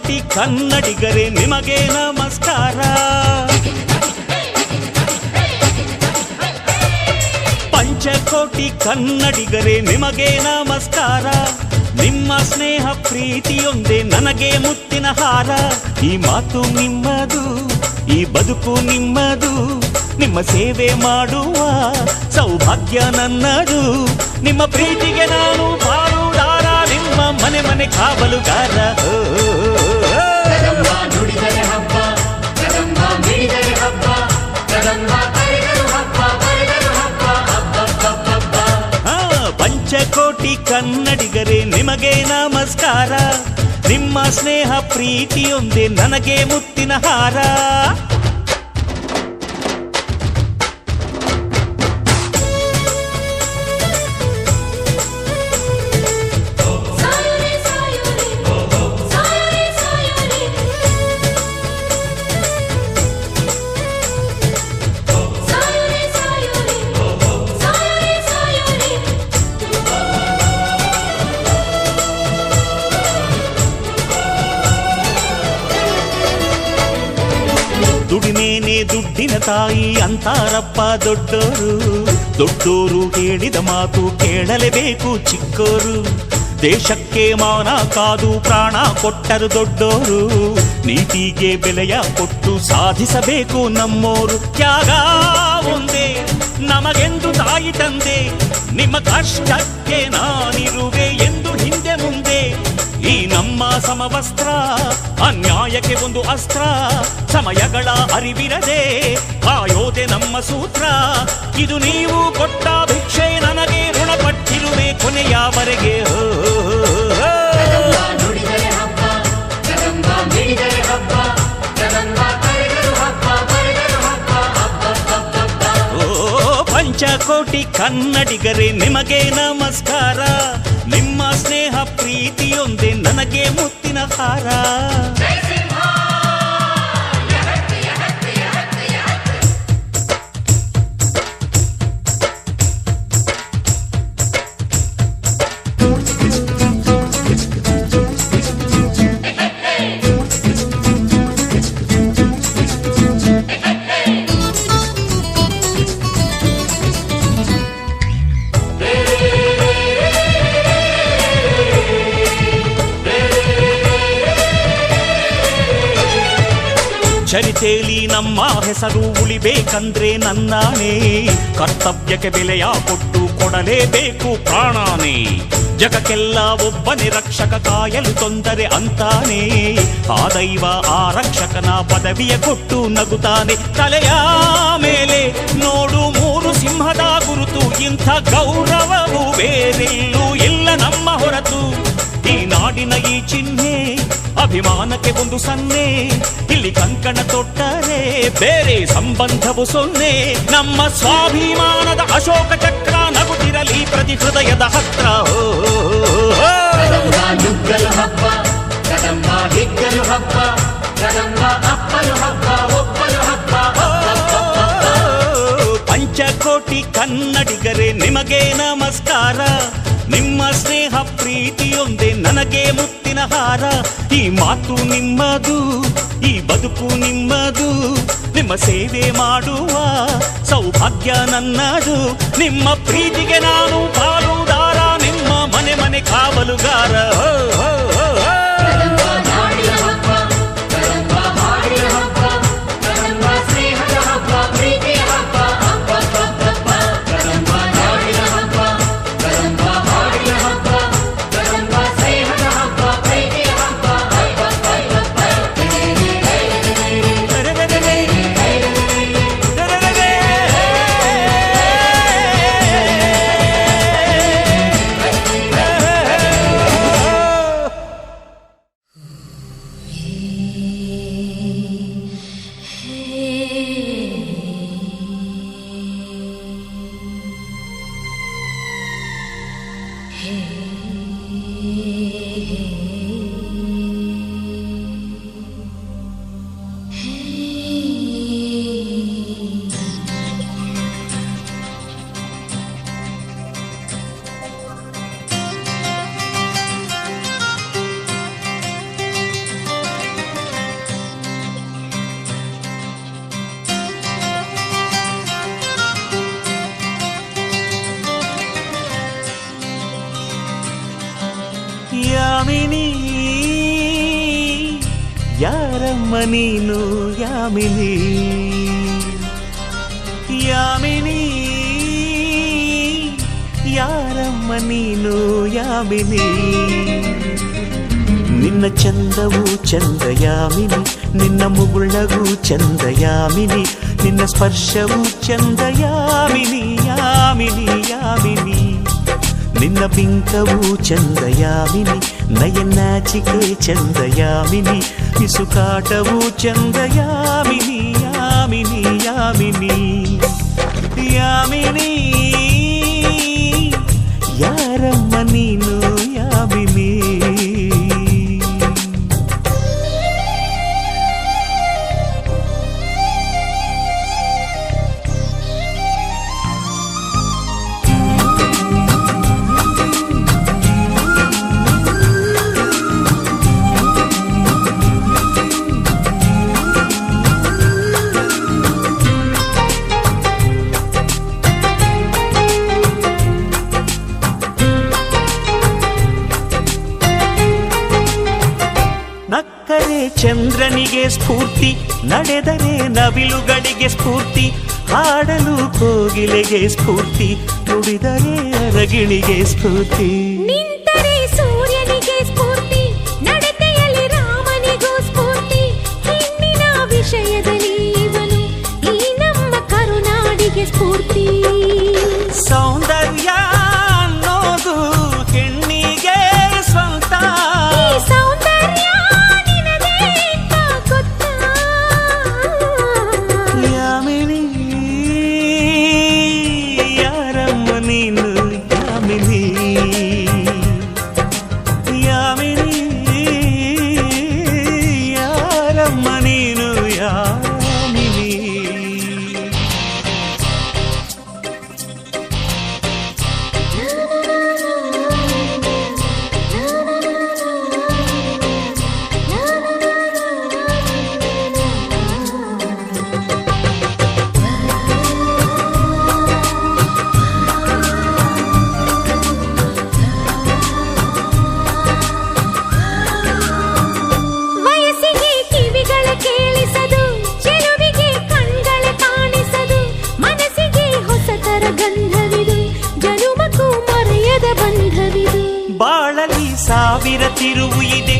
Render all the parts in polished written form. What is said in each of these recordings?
ಪಂಚಕೋಟಿ ಕನ್ನಡಿಗರೇ ನಿಮಗೆ ನಮಸ್ಕಾರ. ಪಂಚಕೋಟಿ ಕನ್ನಡಿಗರೇ ನಿಮಗೆ ನಮಸ್ಕಾರ. ನಿಮ್ಮ ಸ್ನೇಹ ಪ್ರೀತಿಯೊಂದೇ ನನಗೆ ಮುತ್ತಿನ ಹಾರ. ಈ ಮಾತು ನಿಮ್ಮದು, ಈ ಬದುಕು ನಿಮ್ಮದು, ನಿಮ್ಮ ಸೇವೆ ಮಾಡುವ ಸೌಭಾಗ್ಯ ನನ್ನದು. ನಿಮ್ಮ ಪ್ರೀತಿಗೆ ನಾನು ಪಾಲುದಾರ, ನಿಮ್ಮ ಮನೆ ಮನೆ ಕಾವಲುಗಾರ. ನುಡಿದರೆ ಹಬ್ಬ, ಕದಂಬ ಮಿಡಿದರೆ ಹಬ್ಬ, ಕದಂಬ ಕರೆದರು ಹಬ್ಬ, ಬರೆದರು ಹಬ್ಬ, ಹಬ್ಬ. ಪಂಚಕೋಟಿ ಕನ್ನಡಿಗರೇ ನಿಮಗೆ ನಮಸ್ಕಾರ. ನಿಮ್ಮ ಸ್ನೇಹ ಪ್ರೀತಿಯೊಂದೇ ನನಗೆ ಮುತ್ತಿನ ಹಾರ. ದುಡಿಮೇನೆ ದುಡ್ಡಿನ ತಾಯಿ ಅಂತಾರಪ್ಪ ದೊಡ್ಡೋರು. ದೊಡ್ಡೋರು ಹೇಳಿದ ಮಾತು ಕೇಳಲೇಬೇಕು ಚಿಕ್ಕೋರು. ದೇಶಕ್ಕೆ ಮಾನ ಕಾದು ಪ್ರಾಣ ಕೊಟ್ಟರು ದೊಡ್ಡೋರು. ನೀತಿಗೆ ಬೆಲೆಯ ಕೊಟ್ಟು ಸಾಧಿಸಬೇಕು ನಮ್ಮೋರು. ತ್ಯಾಗ ಒಂದೇ ನಮಗೆಂದು ತಾಯಿ ತಂದೆ, ನಿಮ್ಮ ಕಷ್ಟಕ್ಕೆ ನಾನಿರುವೆ ಎಂದು ಹಿಂದೆ ಮುಂದೆ. ಈ ನಮ್ಮ ಸಮವಸ್ತ್ರ ಅನ್ಯಾಯಕ್ಕೆ ಒಂದು ಅಸ್ತ್ರ. ಸಮಯಗಳ ಅರಿವಿರದೆ ಕಾಯೋದೆ ನಮ್ಮ ಸೂತ್ರ. ಇದು ನೀವು ಕೊಟ್ಟ ಭಿಕ್ಷೆ, ನನಗೆ ಋಣಪಟ್ಟಿರುವೆ ಕೊನೆಯವರೆಗೆ. ನುಡಿದರೆ ಹಬ್ಬ, ಕದಂಬ ಮಿಡಿದರೆ ಹಬ್ಬ, ಕದಂಬ ಕರೆದರು ಹಬ್ಬ, ಬರೆದರು ಹಬ್ಬ, ಹಬ್ಬ. ಪಂಚಕೋಟಿ ಕನ್ನಡಿಗರೇ ನಿಮಗೆ ನಮಸ್ಕಾರ. ನಿಮ್ಮ ಸ್ನೇಹ ಪ್ರೀತಿಯೊಂದೇ ನನಗೆ ಮುತ್ತಿನ ಹಾರ. ಚರಿತೆಯಲ್ಲಿ ನಮ್ಮ ಹೆಸರು ಉಳಿಬೇಕಂದ್ರೆ ನನ್ನಾನೇ. ಕರ್ತವ್ಯಕ್ಕೆ ಬೆಲೆಯ ಕೊಟ್ಟು ಕೊಡಲೇಬೇಕು ಪ್ರಾಣಾನೇ. ಜಗಕ್ಕೆಲ್ಲ ಒಬ್ಬನೇ ರಕ್ಷಕ, ಕಾಯಲು ತೊಂದರೆ ಅಂತಾನೆ. ಆ ದೈವ ಆ ರಕ್ಷಕನ ಪದವಿಯ ಕೊಟ್ಟು ನಗುತ್ತಾನೆ. ತಲೆಯ ಮೇಲೆ ನೋಡು 3 ಸಿಂಹದ ಗುರುತು. ಇಂಥ ಗೌರವವು ಬೇರೆಲ್ಲೂ ಇಲ್ಲ ನಮ್ಮ ಹೊರತು. ಈ ನಾಡಿನ ಈ ಚಿಹ್ನೆ ಅಭಿಮಾನಕ್ಕೆ ಒಂದು ಸನ್ನೆ. ಇಲ್ಲಿ ಕಂಕಣ ತೊಟ್ಟರೆ ಬೇರೆ ಸಂಬಂಧವು ಸೊನ್ನೆ. ನಮ್ಮ ಸ್ವಾಭಿಮಾನದ ಅಶೋಕ ಚಕ್ರ ನಗುತ್ತಿರಲಿ ಪ್ರತಿ ಹೃದಯದ ಹತ್ರ. ಕದಂಬ ನುಗ್ಗಲು ಹಬ್ಬ, ಕದಂಬ ಹಿಗ್ಗಲು ಹಬ್ಬ, ಕದಂಬ ಅಪ್ಪಲು ಹಬ್ಬ, ಒಪ್ಪಲು ಹಬ್ಬ, ಪಂಚಕೋಟಿ ಕನ್ನಡಿಗರೇ ನಿಮಗೆ ನಮಸ್ಕಾರ. ನಿಮ್ಮ ಸ್ನೇಹ ಪ್ರೀತಿಯೊಂದೇ ನನಗೆ ಮುತ್ತಿನ ಹಾರ. ಈ ಮಾತು ನಿಮ್ಮದು, ಈ ಬದುಕು ನಿಮ್ಮದು, ನಿಮ್ಮ ಸೇವೆ ಮಾಡುವ ಸೌಭಾಗ್ಯ ನನ್ನದು. ನಿಮ್ಮ ಪ್ರೀತಿಗೆ ನಾನು ಪಾಲುದಾರ, ನಿಮ್ಮ ಮನೆ ಮನೆ ಕಾವಲುಗಾರ. ಯಾಮಿನಿ ಯಾರಮ್ಮ ನೀನು ಯಾಮಿನಿ ಯಾಮಿನಿ ಯಾರಮ್ಮ ನೀನು ಯಾಮಿನಿ ನಿನ್ನ ಚಂದವು ಚಂದ ಯಾಮಿನಿ ನಿನ್ನ ಮುಗುಳ್ನಗೂ ಚಂದ ಯಾಮಿನಿ ನಿನ್ನ ಸ್ಪರ್ಶವು ಚಂದ ಯಾಮಿನಿ ಯಾಮಿನಿ ಯಾಮಿನಿ ನಿನ್ನ ಬಿಂಕವು ಚಂದ ಯಾಮಿನಿ ನಯನಾಚಿಕೆ ಚಂದ ಯಾಮಿನಿ ಪಿಸುಕಾಟವು ಚಂದ ಯಾಮಿನಿ ಯಾಮಿನಿ ಯಾಮಿನಿ ಯಾಮಿನಿ ಯಾರಮ್ಮ ನೀನು ಯಾಮಿನಿ ನಕ್ಕರೆ ಚಂದ್ರನಿಗೆ ಸ್ಫೂರ್ತಿ ನಡೆದರೆ ನವಿಲುಗಳಿಗೆ ಸ್ಫೂರ್ತಿ ಹಾಡಲು ಕೋಗಿಲೆಗೆ ಸ್ಫೂರ್ತಿ ನುಡಿದರೆ ಅರಗಿಣಿಗೆ ಸ್ಫೂರ್ತಿ ನಿಂತರೆ ಸೂರ್ಯನಿಗೆ ಸ್ಫೂರ್ತಿ ನಡತೆಯಲ್ಲಿ ರಾಮನಿಗೂ ಸ್ಫೂರ್ತಿ ಹೆಣ್ಣಿನ ವಿಷಯದಲ್ಲಿ ಇವನು ಈ ನಮ್ಮ ಕರುನಾಡಿಗೆ ಸ್ಫೂರ್ತಿ ಸೌಂದರ್ಯ ಅನ್ನೋದು ಹೆಣ್ಣಿಗೆ ಸ್ವಂತ ಸೌಂದರ್ಯ ನಿನಗೆ ಗೊತ್ತಾ ಯಾಮಿನಿ ಯಾರಮ್ಮ ನೀನು ಯಾಮಿನಿ ಯಾಮಿನಿ ಯಾರಮ್ಮ ನೀನು ಯಾಮಿನಿ ವಯಸ್ಸಿಗೆ ಕಿವಿಗಳ ಕೇಳಿಸದು ಚೆಲುವಿಗೆ ಕಣ್ಗಳ ಕಾಣಿಸದು ಮನಸ್ಸಿಗೆ ಹೊಸತರ ಗಂಧವಿದು ಜನುಮಕ್ಕೂ ಮರೆಯದ ಬಂಧವಿದು ಬಾಳಲಿ ಸಾವಿರ ತಿರುವು ಇದೆ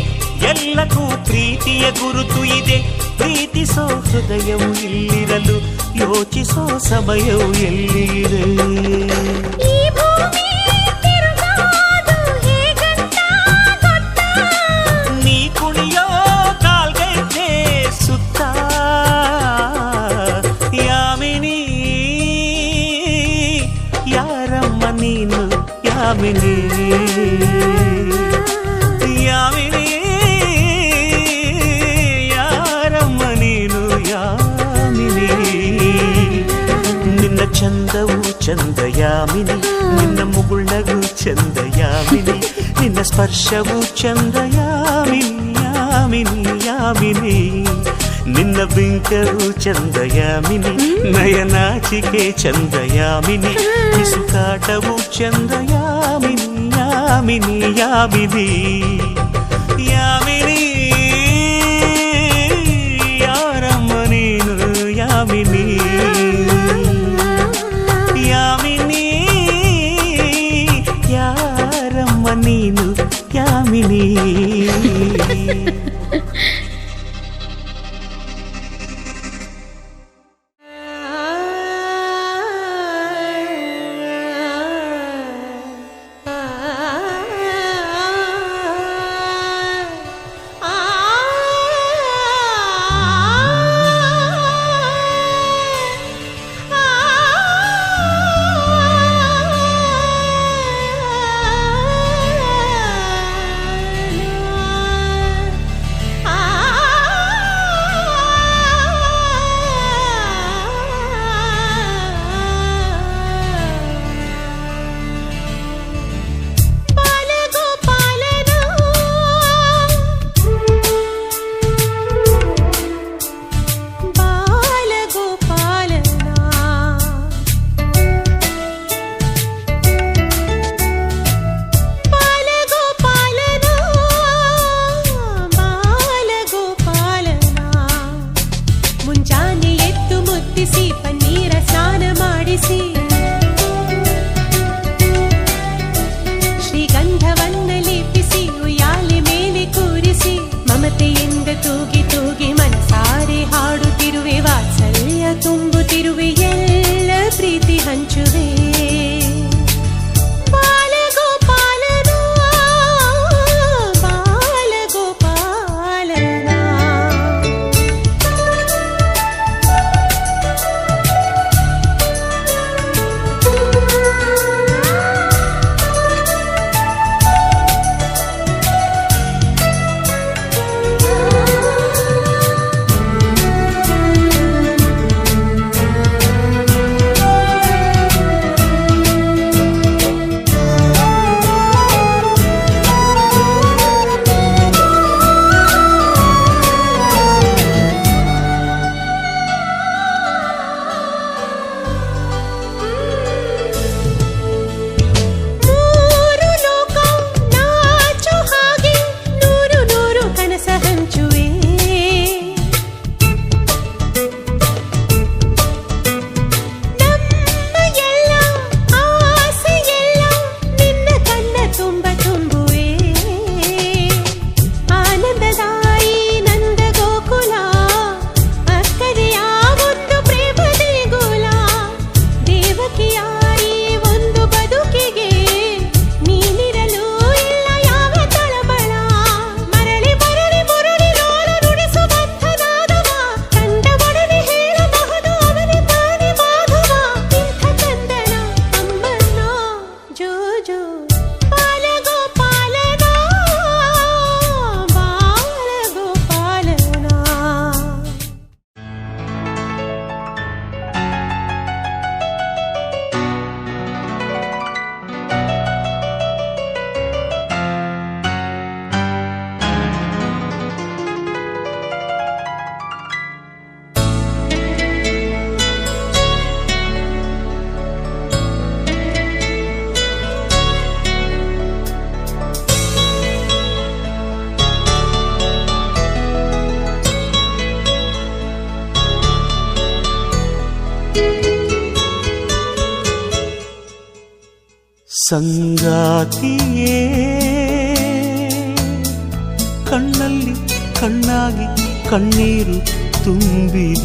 ಎಲ್ಲಕ್ಕೂ ಪ್ರೀತಿಯ ಗುರುತು ಇದೆ ಪ್ರೀತಿಸೋ ಹೃದಯವು ಇಲ್ಲಿರಲು ಯೋಚಿಸೋ ಸಮಯವು ಎಲ್ಲಿದೆ ಈ ಭೂಮಿ ತಿರುಗಾದು ಹೇಗಂತ ಗೊತ್ತಾ ನೀ ಕುಣಿಯೋ ಕಾಲ್ಗೆಜ್ಜೆ ಸುತ್ತ ಯಾಮಿನಿ ಯಾರಮ್ಮ ನೀನು ಯಾಮಿನಿ ಯಾಮಿನಿ ಯಾರಮ್ಮ ನೀನು ಯಾಮಿನಿ ನಿನ್ನ ಚಂದವು ಚಂದ ಯಾಮಿನಿ ನಿನ್ನ ಮುಗುಳ್ನಗೂ ಚಂದ ಯಾಮಿನಿ ನಿನ್ನ ಸ್ಪರ್ಶವು ಚಂದ ಯಾಮಿನಿ ಯಾಮಿನಿ ಯಾಮಿನಿ ನಿನ್ನ ಬಿಂಕವು ಚಂದ ಯಾಮಿನಿ ನಯನಾಚಿಕೆ ಚಂದ ಯಾಮಿನಿ ಪಿಸುಕಾಟವು ಚಂದ ಯಾಮಿನಿ ಯಾಮಿನಿ ಯಾಮಿನಿ ಯಾಮಿನಿ ಯಾರಮ್ಮ ನೀನು ಯಾಮಿನಿ ಯಾಮಿನಿ ಯಾರಮ್ಮ ನೀನು ಯಾಮಿನಿ ಆ ಸಂಗಾತಿಯೇ ಕಣ್ಣಲ್ಲಿ ಕಣ್ಣಾಗಿ ಕಣ್ಣೀರು ತುಂಬಿದೆಯೇತಕ್ಕೆ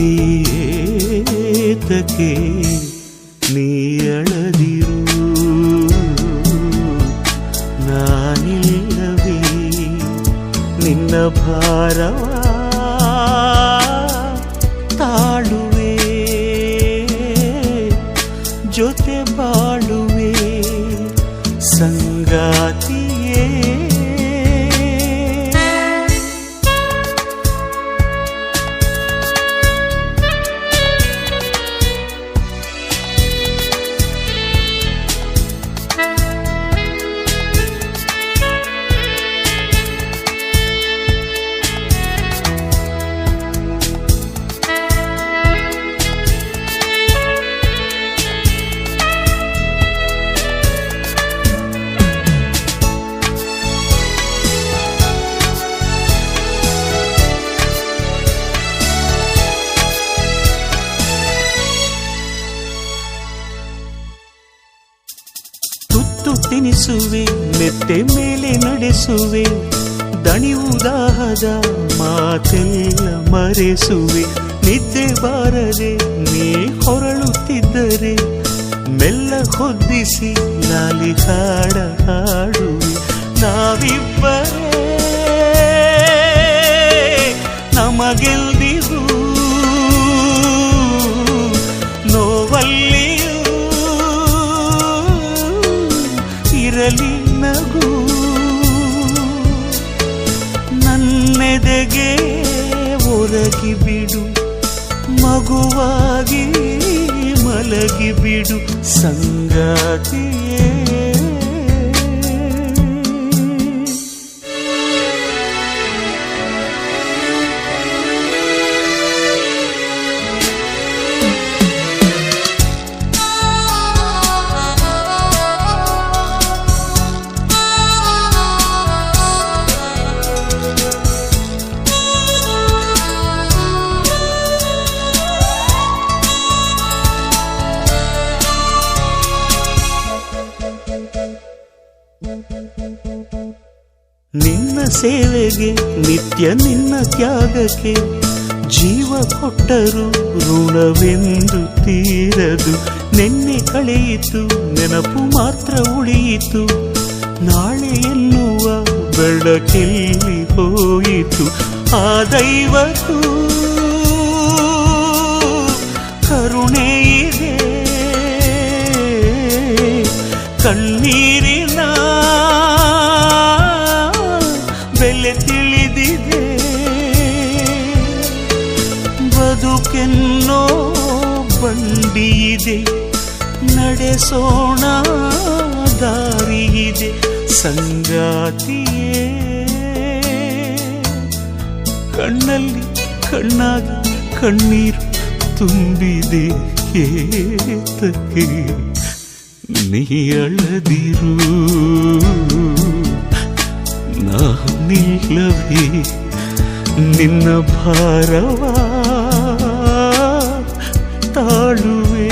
ನೀ ಅಳದಿರು ನಾನಿಲ್ಲವೇ ನಿನ್ನ ಭಾರವ ತಾಳುವೆ ಜೊತೆ ಬಾಳುವೆ ಸಂಗಾತಿಯೇ ತಿನಿಸುವೆ ಮೆತ್ತೆ ಮೇಲೆ ನಡೆಸುವೆ ದಣಿವುದಾಹದ ಮಾತೆಲ್ಲ ಮರೆಸುವೆ ನಿದ್ದೆ ಬಾರದೆ ನೀ ಹೊರಳುತ್ತಿದ್ದರೆ ಮೆಲ್ಲ ಹೊದ್ದಿಸಿ ಲಾಲಿ ಹಾಡ ಹಾಡುವೆ ನಾವಿಬ್ಬರೇ ನಮಗೆಲ್ದಿಗೂ ನೋವಲ್ಲಿ ಇರಲಿ ನಗು ನನ್ನೆದೆಗೆ ಒರಗಿ ಬಿಡು ಮಗುವಾಗಿ ಮಲಗಿ ಬಿಡು ಸಂಗಾತಿಯೇ ನಿನ್ನ ಸೇವೆಗೆ ನಿತ್ಯ ನಿನ್ನ ತ್ಯಾಗಕ್ಕೆ ಜೀವ ಕೊಟ್ಟರು ಋಣವೆಂದು ತೀರದು ನೆನ್ನೆ ಕಳೆಯಿತು ನೆನಪು ಮಾತ್ರ ಉಳಿಯಿತು ನಾಳೆ ಎನ್ನುವ ಬೆಳಕೆಲ್ಲಿ ಹೋಯಿತು ಆ ದೈವಕ್ಕೂ ಕರುಣೆ ಇದೆ ಕಣ್ಣೀರಿನ ಬೆಲೆ ತಿಳಿದಿದೆ ಬದುಕೆನ್ನೋ ಬಂಡಿಯಿದೆ ನಡೆಸೋಣ ದಾರಿಯಿದೆ ಸಂಗಾತಿಯೇ ಕಣ್ಣಲ್ಲಿ ಕಣ್ಣಾಗಿ ಕಣ್ಣೀರು ತುಂಬಿದೆ ಏತಕ್ಕೆ ನೀ ಅಳದಿರು ನಾನಿಲ್ಲವೇ ನಿನ್ನ ಭಾರವ ತಾಳುವೆ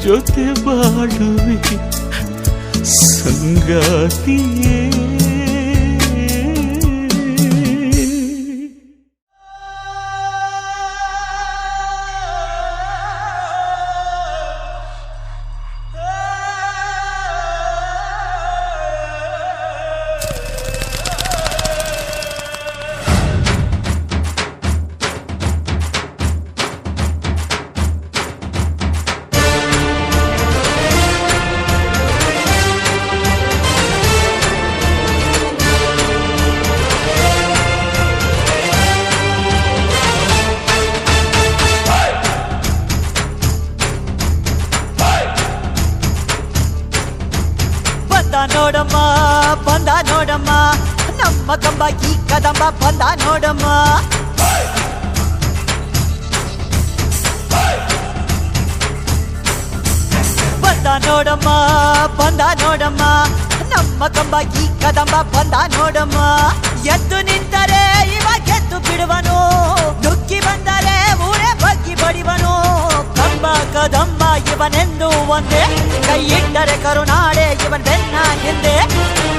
ಜೊತೆ ಬಾಳುವೆ ಸಂಗಾತಿಯೇ ನೋಡಮ್ಮ ಬಂದ ನೋಡಮ್ಮ ನಮ್ಮ ಕಂಬ ಈ ಕದಂಬ ಬಂದ ನೋಡಮ್ಮ ಬಂದ ನೋಡಮ್ಮ ಬಂದ ನೋಡಮ್ಮ ನಮ್ಮ ಕಂಬ ಈ ಕದಂಬ ಬಂದ ನೋಡಮ್ಮ ಎದ್ದು ನಿಂತರೆ ಇವ ಗೆದ್ದು ಬಿಡುವನು ನುಗ್ಗಿ ಬಂದರೆ ಊರೇ ಬಗ್ಗಿ ಬಡಿವನು ಕಂಬ ಕದಂಬ ಇವನೆಂದು ಒಂದೇ ಕೈ ಇಟ್ಟರೆ ಕರುನಾಡೆ ಇವನ್ ಬೆನ್ನ ಹಿಂದೆ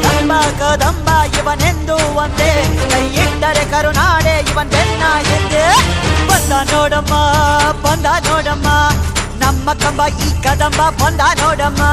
ಕಂಬ ಕದಂಬ ಇವನೆಂದು ಒಂದೇ ಕೈ ಇಟ್ಟರೆ ಕರುನಾಡೆ ಇವನ್ ಬೆನ್ನ ಹಿಂದೆ ಬಂದ ನೋಡಮ್ಮ ನಮ್ಮ ಕಂಬ ಈ ಕದಂಬ ಬಂದ ನೋಡಮ್ಮ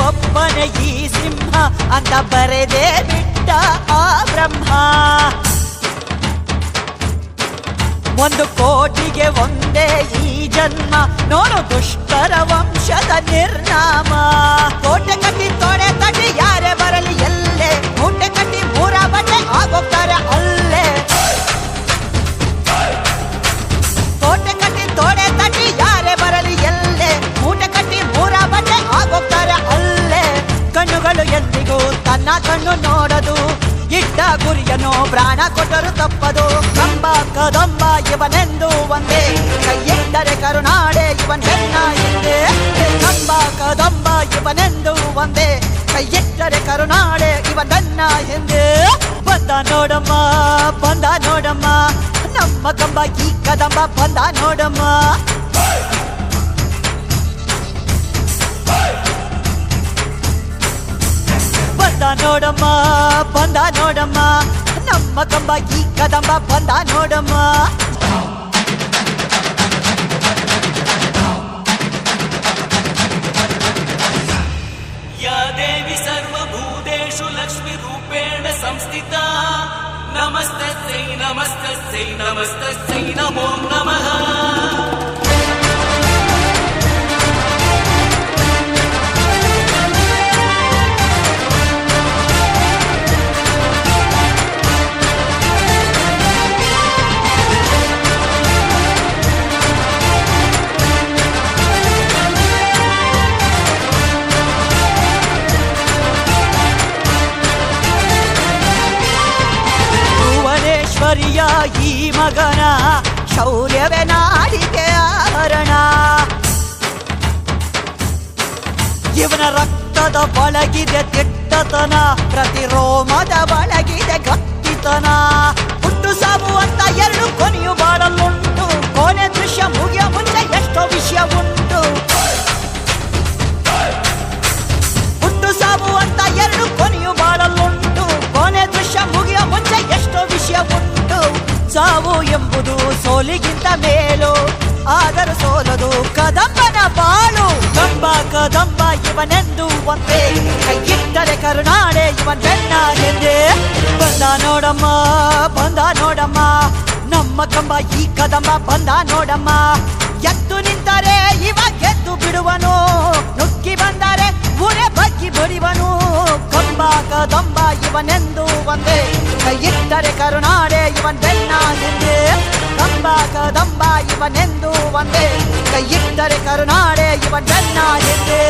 ಒಬ್ಬನೇ ಈ ಸಿಂಹ ಅಂತ ಬರೆದೇ ಬಿಟ್ಟ ಆ ಬ್ರಹ್ಮ 1 ಕೋಟಿಗೆ ಒಂದೇ ಈ ಜನ್ಮ ನೋಡು ದುಷ್ಟರ ವಂಶದ ನಿರ್ನಾಮ ಕೋಟೆ ಕಟ್ಟಿ ತೊಡೆ ತಟ್ಟಿ ಯಾರೇ ಬರಲಿ ಎಲ್ಲೇ ಮೂಟೆ ಕಟ್ಟಿ 3 ಬಟ್ಟೆ ಆಗೋಗ್ತಾರೆ ಅಲ್ಲೇ ಕೋಟೆ ಕಟ್ಟಿ ತೊಡೆ ತಟ್ಟಿ ಯಾರೇ ಬರಲಿ ಎಲ್ಲೇ ಮೂಟೆ ಕಟ್ಟಿ 3 ಬಟ್ಟೆ ಆಗೋಗ್ತಾರೆ ಅಲ್ಲೇ ಕಣ್ಣುಗಳು ಎಂದಿಗೂ ತನ್ನ ಕಣ್ಣು ನೋಡದು ಇಟ್ಟ ಗುರಿಯನ್ನು ಪ್ರಾಣ ಕೊಟ್ಟರು ತಪ್ಪದು ಕಂಬ ಕದಂಬ ಇವನೆಂದು ಒಂದೇ ಕೈ ಇಟ್ಟರೆ ಕರುನಾಡೆ ಇವನ್ ಹೆಣ್ಣ ಹಿಂದೆ ಕಂಬ ಕದಂಬ ಇವನೆಂದು ಒಂದೇ ಕೈ ಇಟ್ಟರೆ ಕರುನಾಡೆ ಇವನ್ ನನ್ನ ಹಿಂದೆ ಬಂದ ನೋಡಮ್ಮ ನಮ್ಮ ಕಂಬ ಈ ಕದಂಬ ಬಂದ ನೋಡಮ್ಮ ಬಂದ ನೋಡಮ್ಮ ನಮ್ಮ ಕಂಬ ಈ ಕದಂಬ ಬಂದ ನೋಡಮ್ಮ ಯಾ ದೇವಿ ಸರ್ವಭೂತೇಷು ಲಕ್ಷ್ಮೀ ರೂಪೇಣ ಸಂಸ್ಥಿತಾ ನಮಸ್ತಸ್ಯೈ ನಮಸ್ತಸ್ಯೈ ನಮಸ್ತಸ್ಯೈ ನಮೋ ನಮಃ ಈ ಮಗನ ಶೌರ್ಯವೇ ನಾಡಿಗೆ ಆಭರಣ ಇವನ ರಕ್ತದ ಒಳಗಿದೆ ದಿಟ್ಟತನ ಪ್ರತಿ ರೋಮದ ಒಳಗಿದೆ ಗಟ್ಟಿತನ ಹುಟ್ಟು ಸಾವು ಅಂತ 2 ಕೊನೆಯು ಬಾಳಲುಂಟು ಕೊನೆ ದೃಶ್ಯ ಮುಗಿಯ ಮುಂಚೆ ಎಷ್ಟೋ ವಿಷಯ ಉಂಟು ಹುಟ್ಟು ಸಾವು ಅಂತ 2 ಕೊನೆಯು ಬಾಳಲುಂಟು ಕೊನೆ ದೃಶ್ಯ ಮುಗಿಯ ಮುಂಚೆ ಎಷ್ಟೋ ವಿಷಯ ಉಂಟು ಸಾವು ಎಂಬುದು ಸೋಲಿಗಿಂತ ಮೇಲು ಆದರೂ ಸೋಲದು ಕದಂಬನ ಬಾಳು ಕಂಬ ಕದಂಬ ಇವನೆಂದು ಒಂದೇ ಕೈ ಇಟ್ಟರೆ ಕರುನಾಡೆ ಇವನ್ ಬೆನ್ನ ಹಿಂದೆ ಬಂದ ನೋಡಮ್ಮ ನಮ್ಮ ಕಂಬ ಈ ಕದಂಬ ಬಂದ ನೋಡಮ್ಮ ಎದ್ದು ನಿಂತರೆ ಇವ ಗೆದ್ದು ಬಿಡುವನು ನುಗ್ಗಿ ಬಂದರೆ ಊರೇ ಬಗ್ಗಿ ಬಡಿವನು ಕಂಬ ಕದಂಬ ಇವನೆಂದು ಒಂದೇ ಕೈ ಇಟ್ಟರೆ ಕರುನಾಡೆ ಇವನ್ ಬೆನ್ನ ಹಿಂದೆ ಕಂಬ ಕದಂಬ ಇವನೆಂದು ಒಂದೇ ಕೈ ಇಟ್ಟರೆ ಕರುನಾಡೆ ಇವನ್ ಬೆನ್ನ ಹಿಂದೆ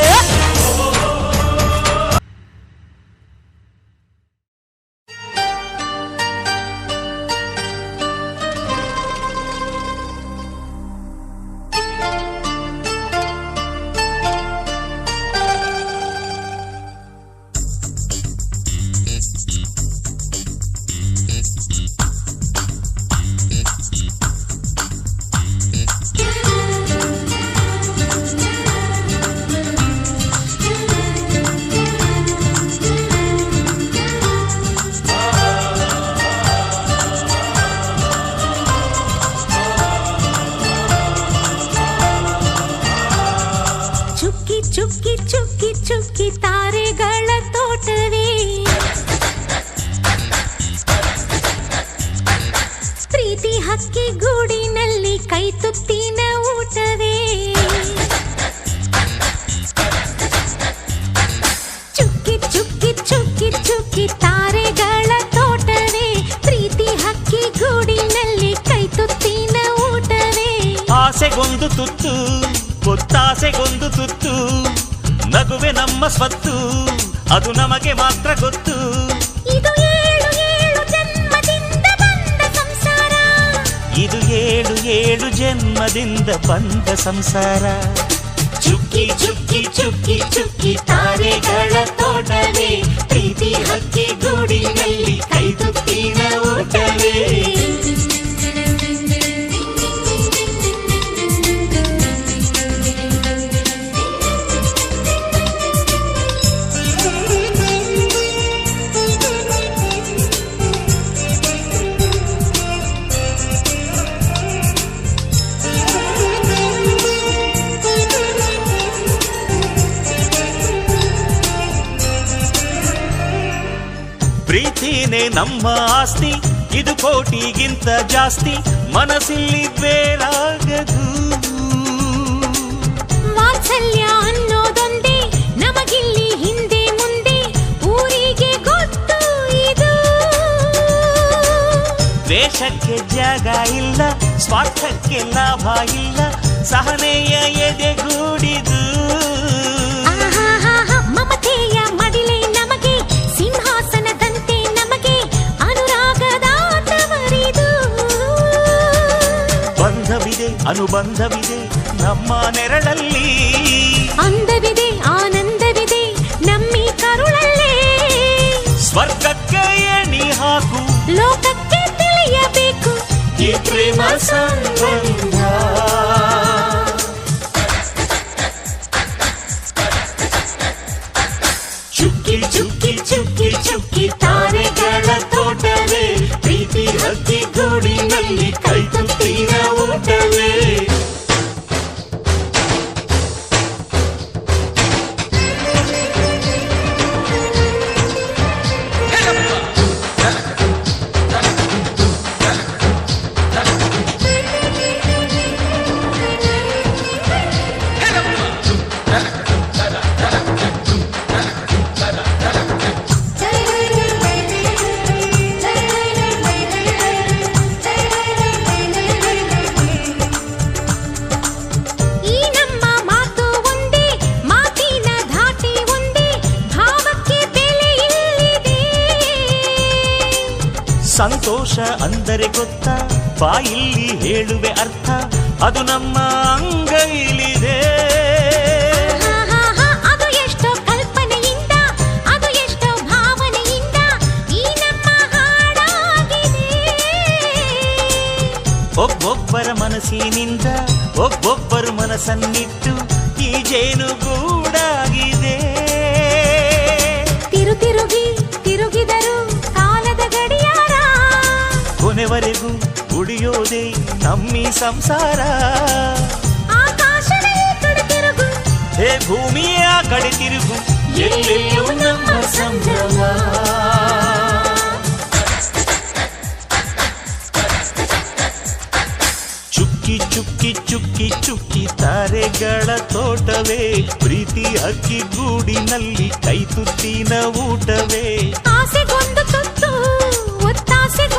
ಚುಕ್ಕಿ ಚುಕ್ಕಿ ಚುಕ್ಕಿ ಚುಕ್ಕಿ ತಾರೆಗಳ ತೋಟವೇ ಪ್ರೀತಿ ಹಕ್ಕಿ ಗೂಡಿನಲ್ಲಿ ಕೈ ತುತ್ತಿನ ಊಟವೇ ಚುಕ್ಕಿ ಚುಕ್ಕಿ ಚುಕ್ಕಿ ಚುಕ್ಕಿ ತಾರೆಗಳ ತೋಟವೇ ಪ್ರೀತಿ ಹಕ್ಕಿ ಗೂಡಿನಲ್ಲಿ ಕೈ ತುತ್ತಿನ ಊಟವೇ ಆಸೆಗೊಂದು ತುತ್ತು ಒತ್ತಾಸೆಗೊಂದು ತುತ್ತು ನಗುವೆ ನಮ್ಮ ಸ್ವತ್ತು ಅದು ನಮಗೆ ಮಾತ್ರ ಗೊತ್ತು ಇದು ಏಳು ಏಳು ಜನ್ಮದಿಂದ ಬಂದ ಸಂಸಾರ ಇದು ಏಳು ಏಳು ಜನ್ಮದಿಂದ ಬಂದ ಸಂಸಾರ ಚುಕ್ಕಿ ಚುಕ್ಕಿ ಚುಕ್ಕಿ ಚುಕ್ಕಿ ತಾರೆಗಳ ತೋಟವೇ ಪ್ರೀತಿ ಹಕ್ಕಿ ಗೂಡಿನಲ್ಲಿ ಕೈ ತುತ್ತಿನ ಊಟವೇ ಪ್ರೀತಿನೇ ನಮ್ಮ ಆಸ್ತಿ ಇದು ಕೋಟಿಗಿಂತ ಜಾಸ್ತಿ ಮನಸ್ಸಿಲ್ಲಿ ಬೇರಾಗದು ವಾತ್ಸಲ್ಯ ಅನ್ನೋದೊಂದೇ ನಮಗಿಲ್ಲಿ ಹಿಂದೆ ಮುಂದೆ ಊರಿಗೆ ಗೊತ್ತು ಇದು ದ್ವೇಷಕ್ಕೆ ಜಾಗ ಇಲ್ಲ ಸ್ವಾರ್ಥಕ್ಕೆ ಲಾಭ ಇಲ್ಲ ಸಹನೆಯ ಎದೆಗೂಡಿದು ಮಮತೆಯ ಮಡಿಲೆ ನಮಗೆ ಸಿಂಹಾಸನದಂತೆ ನಮಗೆ ಅನುರಾಗದ ತವರಿದು ಬಂಧವಿದೆ ಅನುಬಂಧವಿದೆ ನಮ್ಮ ನೆರಳಲ್ಲಿ ಅಂದವಿದೆ ಆನಂದವಿದೆ ನಮ್ಮಿ ಕರುಳಲ್ಲೇ ಸ್ವರ್ಗಕ್ಕೆ ಎಣಿ ಹಾಕು ಲೋಕಕ್ಕೆ ತಿಳಿಯಬೇಕು ಈ ಪ್ರೇಮ ಸಂಬಂಧ ಚುಕ್ಕಿ ಚುಕ್ಕಿ ಚುಕ್ಕಿ ಚುಕ್ಕಿ ತಾರೆಗಳ ತೋಟವೇ ಪ್ರೀತಿ ಹಕ್ಕಿ ಗೂಡಿನಲ್ಲಿ ಕೈ ತುತ್ತಿನ ಊಟವೇ ಈ ನಮ್ಮ ಮಾತು ಒಂದೇ ಮಾತಿನ ಧಾಟಿ ಒಂದೇ ಭಾವಕ್ಕೆ ಬೆಲೆ ಇಲ್ಲಿದೆ ಸಂತೋಷ ಅಂದರೆ ಗೊತ್ತಾ ಬಾಯಿಲ್ಲಿ ಹೇಳುವೆ ಅರ್ಥ ಅದು ನಮ್ಮ ಅಂಗೈಲಿದೆ ಅದು ಎಷ್ಟೋ ಕಲ್ಪನೆಯಿಂದ ಅದು ಎಷ್ಟೋ ಭಾವನೆಯಿಂದ ಈ ನಮ್ಮ ಹಾಡಾಗಿದೆ ಒಬ್ಬೊಬ್ಬರ ಮನಸ್ಸಿನಿಂದ ಒಬ್ಬೊಬ್ಬರು ಮನಸ್ಸನ್ನಿಟ್ಟು ಈ ಜೇನುಗೂಡಾಗಿದೆ ತಿರುಗಿ ತಿರುಗಿದರು ಕಾಲದ ಗಡಿಯಾರ ಕೊನೆವರೆಗೂ ಉಳಿಯೋದೇ ನಮ್ಮಿ ಸಂಸಾರ ಆಕಾಶವೇ ಕಡೆ ತಿರುಗು ಹೇ ಭೂಮಿಯ ಕಡೆ ತಿರುಗು ಎಲ್ಲೆಲ್ಲೂ ನಮ್ಮ ಸಂಭ್ರಮ ಚುಕ್ಕಿ ಚುಕ್ಕಿ ಚುಕ್ಕಿ ಚುಕ್ಕಿ ತಾರೆಗಳ ತೋಟವೇ ಪ್ರೀತಿ ಹಕ್ಕಿ ಗೂಡಿನಲ್ಲಿ ಕೈ ತುತ್ತಿನ ಊಟವೇ ಆಸೆಗೊಂದು ತುತ್ತು ಒತ್ತಾಸೆಗೊಂದು